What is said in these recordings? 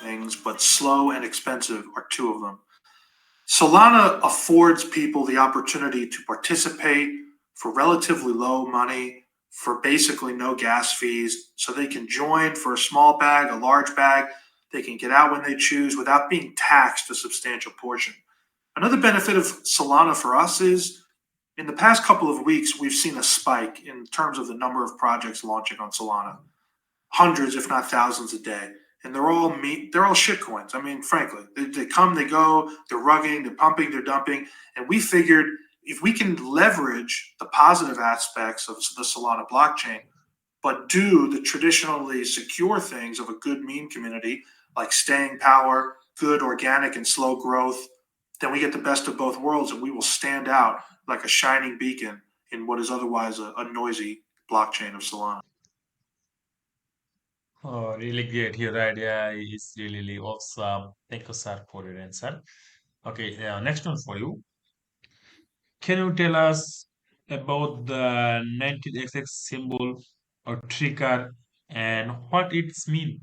Things, but slow and expensive are two of them. Solana affords people the opportunity to participate for relatively low money, for basically no gas fees. So they can join for a small bag, a large bag. They can get out when they choose without being taxed a substantial portion. Another benefit of Solana for us is in the past couple of weeks, we've seen a spike in terms of the number of projects launching on Solana, hundreds, if not thousands, a day. And they're all shit coins. I mean, frankly, they come, they go, they're rugging, they're pumping, they're dumping. And we figured if we can leverage the positive aspects of the Solana blockchain, but do the traditionally secure things of a good meme community, like staying power, good organic and slow growth, then we get the best of both worlds and we will stand out like a shining beacon in what is otherwise a noisy blockchain of Solana. Oh, really great. Your idea is really awesome. Thank you, sir, for your answer. Okay, next one for you. Can you tell us about the 19XX symbol or trigger and what it's mean?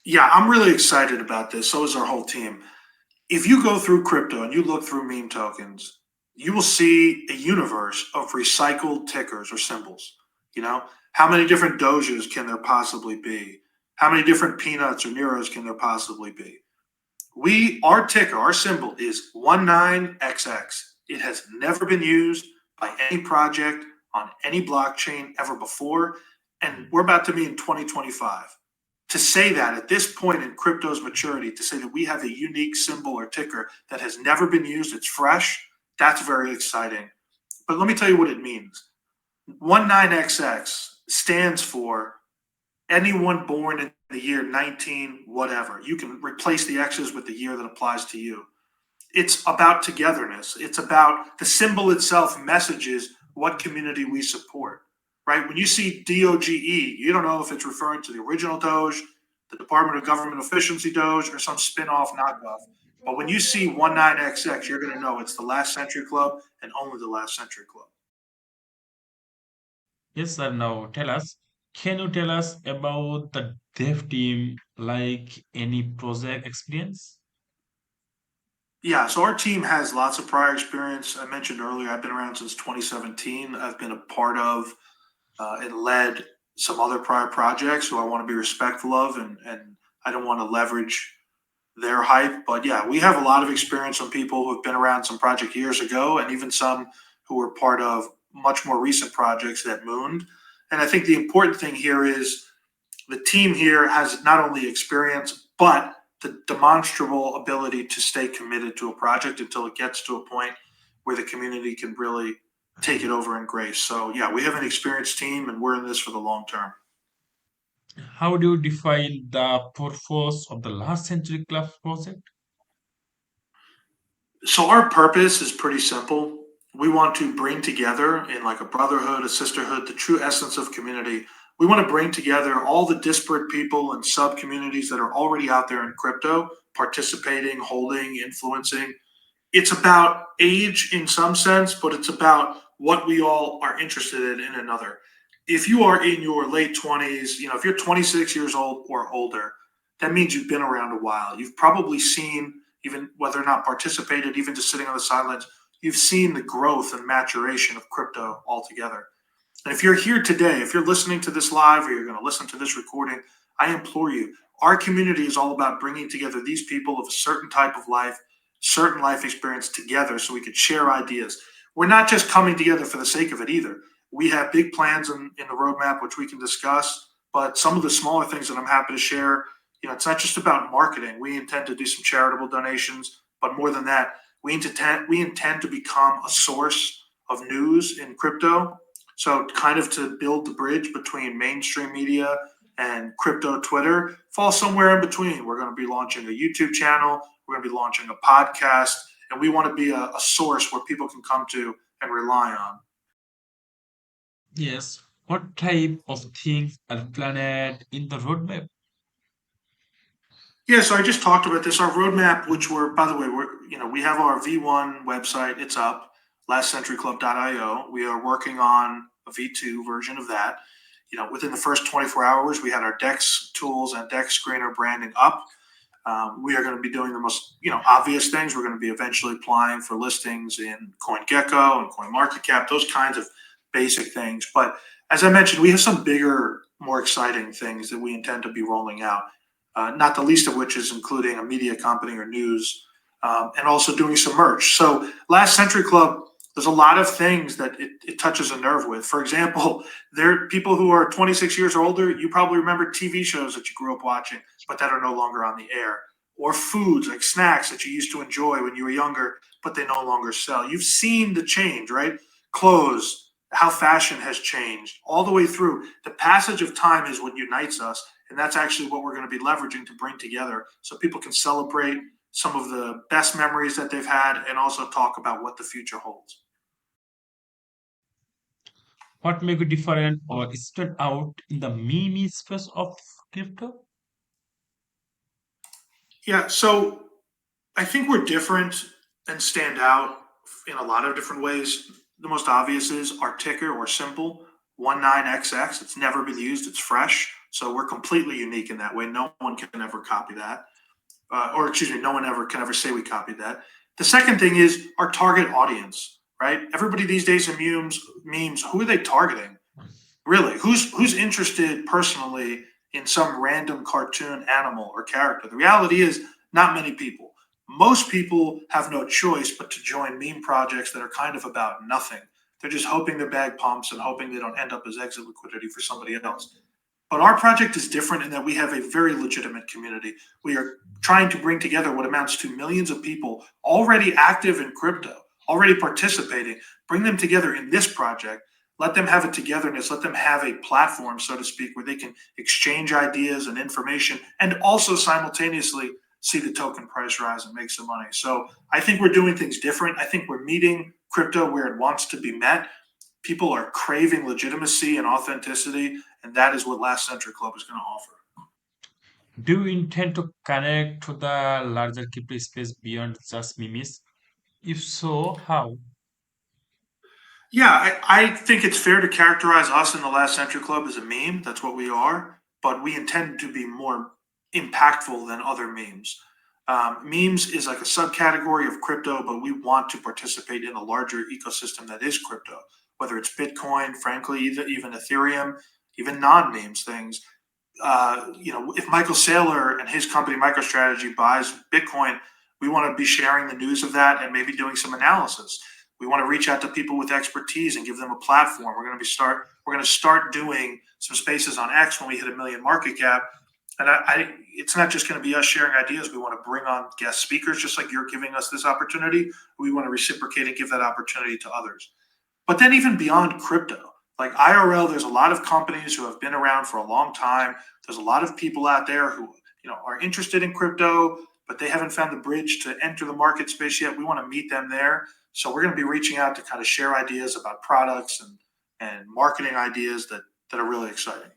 Yeah, I'm really excited about this. So is our whole team. If you go through crypto and you look through meme tokens, you will see a universe of recycled tickers or symbols. You know, how many different Doges can there possibly be? How many different peanuts or Neros can there possibly be? Our ticker, our symbol is 19XX. It has never been used by any project on any blockchain ever before. And we're about to be in 2025. To say that at this point in crypto's maturity, to say that we have a unique symbol or ticker that has never been used, it's fresh, that's very exciting. But let me tell you what it means. 19XX stands for anyone born in the year 19 whatever. You can replace the X's with the year that applies to you. It's about togetherness. It's about the symbol itself messages what community we support, right? When you see DOGE, you don't know if it's referring to the original Doge, the Department of Government Efficiency Doge, or some spin-off knockoff. But when you see 19XX, you're going to know it's the Last Century Club and only the Last Century Club. Yes, sir. Now tell us, can you tell us about the dev team, like any project experience? Yeah, so our team has lots of prior experience. I mentioned earlier, I've been around since 2017. I've been a part of and led some other prior projects who I want to be respectful of, and I don't want to leverage their hype. But yeah, we have a lot of experience on people who have been around some project years ago, and even some who were part of much more recent projects that mooned. And I think the important thing here is the team here has not only experience, but the demonstrable ability to stay committed to a project until it gets to a point where the community can really take it over in grace. So, yeah, we have an experienced team and we're in this for the long term. How do you define the purpose of the last century club project? So, our purpose is pretty simple. We want to bring together in like a brotherhood, a sisterhood, the true essence of community. We want to bring together all the disparate people and sub communities that are already out there in crypto, participating, holding, influencing. It's about age in some sense, but it's about what we all are interested in another. If you are in your late 20s, if you're 26 years old or older, that means you've been around a while. You've probably seen, even whether or not participated, even just sitting on the sidelines, you've seen the growth and maturation of crypto altogether. And if you're here today, if you're listening to this live or you're going to listen to this recording, I implore you, our community is all about bringing together these people of a certain type of life, certain life experience together so we could share ideas. We're not just coming together for the sake of it either. We have big plans in the roadmap, which we can discuss. But some of the smaller things that I'm happy to share, it's not just about marketing. We intend to do some charitable donations, but more than that, we intend to become a source of news in crypto, so kind of to build the bridge between mainstream media and crypto Twitter, fall somewhere in between. We're going to be launching a YouTube channel. We're going to be launching a podcast, and we want to be a source where people can come to and rely on. Yes. What type of things are planned in the roadmap? Yeah, so I just talked about this. Our roadmap, which we're, by the way, we have our V1 website. It's up, lastcenturyclub.io. We are working on a V2 version of that. Within the first 24 hours, we had our DEX tools and DEX screener branding up. We are going to be doing the most, obvious things. We're going to be eventually applying for listings in CoinGecko and CoinMarketCap, those kinds of basic things. But as I mentioned, we have some bigger, more exciting things that we intend to be rolling out. Not the least of which is including a media company or news, and also doing some merch. So, Last Century Club, there's a lot of things that it touches a nerve with. For example, there are people who are 26 years or older. You probably remember TV shows that you grew up watching but that are no longer on the air, or foods like snacks that you used to enjoy when you were younger, but they no longer sell. You've seen the change, right? Clothes, how fashion has changed all the way through. The passage of time is what unites us. And that's actually what we're going to be leveraging to bring together so people can celebrate some of the best memories that they've had and also talk about what the future holds. What make it different or stand out in the meme space of crypto? Yeah, so I think we're different and stand out in a lot of different ways. The most obvious is our ticker or symbol 19XX. It's never been used, it's fresh. So we're completely unique in that way. No one can ever copy that. Or excuse me, no one ever can ever say we copied that. The second thing is our target audience, right? Everybody these days in memes, who are they targeting? Really, who's interested personally in some random cartoon animal or character? The reality is not many people. Most people have no choice but to join meme projects that are kind of about nothing. They're just hoping their bag pumps and hoping they don't end up as exit liquidity for somebody else. But our project is different in that we have a very legitimate community. We are trying to bring together what amounts to millions of people already active in crypto, already participating, bring them together in this project, let them have a togetherness, let them have a platform, so to speak, where they can exchange ideas and information and also simultaneously see the token price rise and make some money. So I think we're doing things different. I think we're meeting crypto where it wants to be met. People are craving legitimacy and authenticity, and that is what Last Century Club is going to offer. Do you intend to connect to the larger crypto space beyond just memes? If so, how? Yeah, I think it's fair to characterize us in the Last Century Club as a meme. That's what we are, but we intend to be more impactful than other memes. Memes is like a subcategory of crypto, but we want to participate in a larger ecosystem that is crypto, whether it's Bitcoin, frankly, even Ethereum, even non-memes things. If Michael Saylor and his company MicroStrategy buys Bitcoin, we want to be sharing the news of that and maybe doing some analysis. We want to reach out to people with expertise and give them a platform. We're going to start doing some spaces on X when we hit 1 million market cap. And it's not just going to be us sharing ideas. We want to bring on guest speakers, just like you're giving us this opportunity. We want to reciprocate and give that opportunity to others. But then even beyond crypto, like IRL, there's a lot of companies who have been around for a long time. There's a lot of people out there who are interested in crypto, but they haven't found the bridge to enter the market space yet. We want to meet them there. So we're going to be reaching out to kind of share ideas about products and marketing ideas that are really exciting.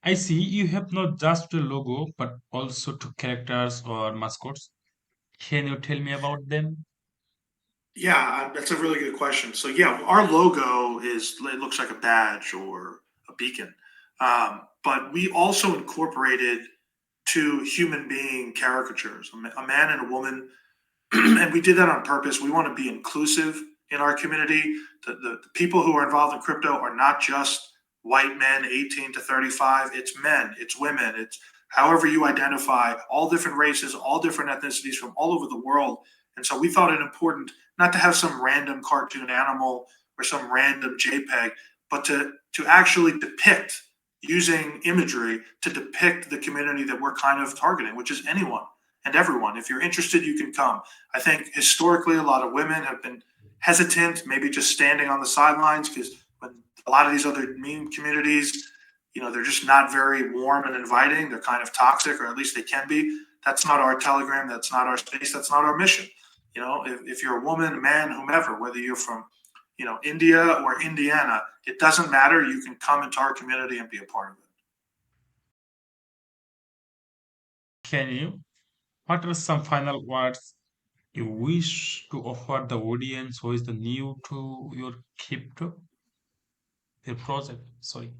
I see you have not just a logo, but also two characters or mascots. Can you tell me about them? Yeah, that's a really good question. So yeah, our logo it looks like a badge or a beacon, but we also incorporated two human being caricatures, a man and a woman, and we did that on purpose. We want to be inclusive in our community. The people who are involved in crypto are not just white men 18 to 35. It's men, it's women, it's however you identify, all different races, all different ethnicities from all over the world. And so we thought it important not to have some random cartoon animal or some random JPEG, but to actually depict using imagery to depict the community that we're kind of targeting, which is anyone and everyone. If you're interested, you can come. I think historically, a lot of women have been hesitant, maybe just standing on the sidelines because when a lot of these other meme communities, they're just not very warm and inviting. They're kind of toxic, or at least they can be. That's not our Telegram. That's not our space. That's not our mission. If you're a woman, a man, whomever, whether you're from India or Indiana. It doesn't matter. You can come into our community and be a part of it. Can you? What are some final words you wish to offer the audience who is the new to your crypto, your project? Sorry.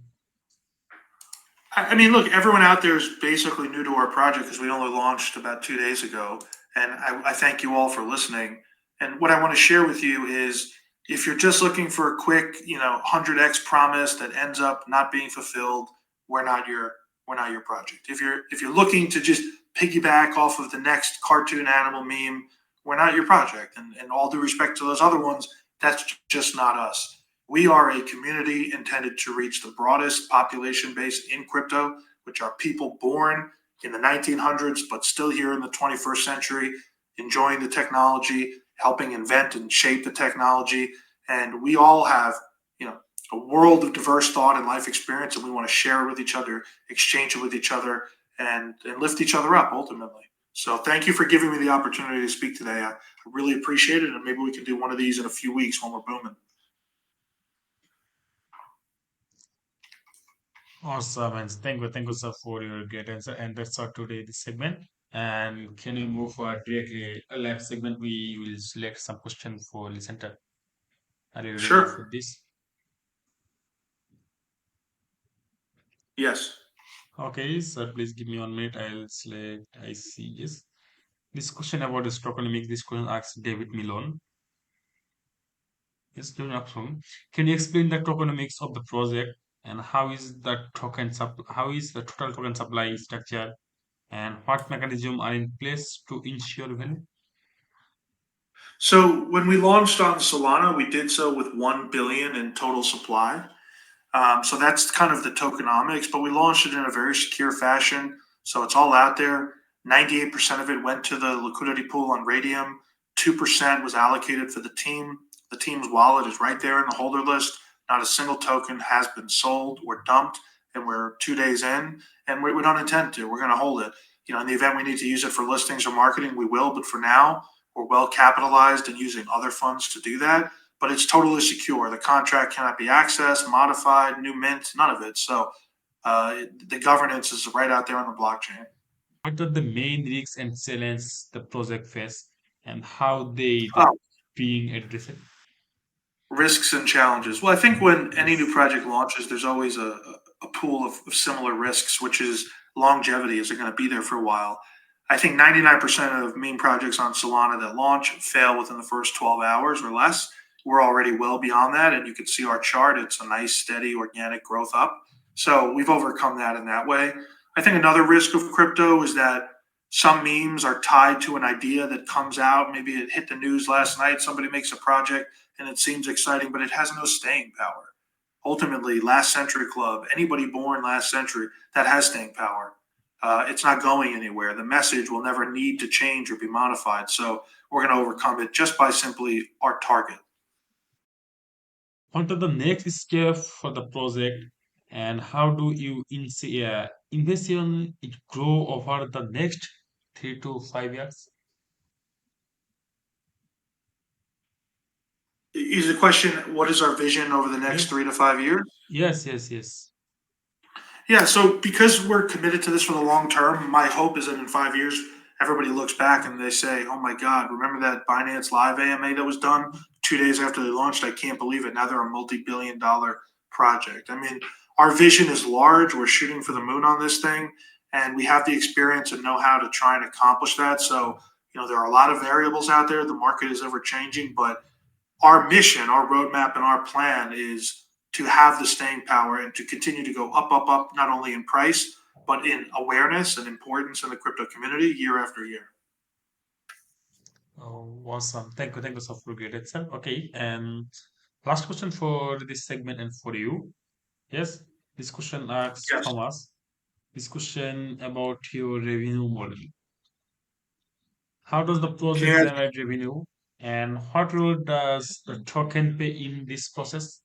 I mean, look, everyone out there is basically new to our project because we only launched about 2 days ago. And I thank you all for listening. And what I want to share with you is if you're just looking for a quick, 100x promise that ends up not being fulfilled, we're not your we're not your project. If you're looking to just piggyback off of the next cartoon animal meme, we're not your project. And all due respect to those other ones, that's just not us. We are a community intended to reach the broadest population base in crypto, which are people born in the 1900s, but still here in the 21st century, enjoying the technology, helping invent and shape the technology. And we all have, a world of diverse thought and life experience, and we want to share it with each other, exchange it with each other, and lift each other up ultimately. So thank you for giving me the opportunity to speak today. I really appreciate it, and maybe we can do one of these in a few weeks when we're booming. Awesome, and thank you, sir, for your great answer. And that's all today this segment. And can we move for directly a live segment? We will select some question for listener. Are you ready for Sure. this? Yes. Okay, sir, please give me 1 minute. I'll select. I see. Yes. This question about the tokenomics. This question asks David Milon. Yes, David Milon. Can you explain the tokenomics of the project and how is the total token supply structure and what mechanism are in place to ensure value? So when we launched on Solana, we did so with 1 billion in total supply. So that's kind of the tokenomics, but we launched it in a very secure fashion. So it's all out there. 98% of it went to the liquidity pool on Radium. 2% was allocated for the team. The team's wallet is right there in the holder list. Not a single token has been sold or dumped, and we're 2 days in, and we don't intend to. We're going to hold it. In the event we need to use it for listings or marketing, we will. But for now, we're well capitalized and using other funds to do that, but it's totally secure. The contract cannot be accessed, modified, new mint, none of it. So the governance is right out there on the blockchain. What are the main risks and challenges the project face and how they the Oh, being addressed? risks and challenges. Well, I think when any new Yes. project launches, there's always a pool of similar risks, which is longevity. Is it going to be there for a while? I think 99% of meme projects on Solana that launch fail within the first 12 hours or less. We're already well beyond that. And you can see our chart. It's a nice, steady, organic growth up. So we've overcome that in that way. I think another risk of crypto is that some memes are tied to an idea that comes out. Maybe it hit the news last night. Somebody makes a project and it seems exciting, but it has no staying power. Ultimately, last century club, anybody born last century, that has staying power. It's not going anywhere. The message will never need to change or be modified. So we're going to overcome it just by simply our target. What are the next steps for the project and how do you envision it grow over the next 3 to 5 years? Is the question, what is our vision over the next Yes, 3 to 5 years? yes. Yeah, so because we're committed to this for the long term, my hope is that in 5 years, everybody looks back and they say, "Oh my God, remember that Binance Live AMA that was done 2 days after they launched? I can't believe it. Now they're a multi-billion-dollar project." I mean, our vision is large. We're shooting for the moon on this thing, and we have the experience and know-how to try and accomplish that. So, there are a lot of variables out there. The market is ever changing, but our mission, our roadmap, and our plan is to have the staying power and to continue to go up, up, up, not only in price, but in awareness and importance in the crypto community year after year. Oh, awesome. Thank you so for great answer. Okay, and last question for this segment and for you. Yes, this question asks Yes. Thomas. This question about your revenue model. How does the Can project you generate revenue, and what role does the token play in this process?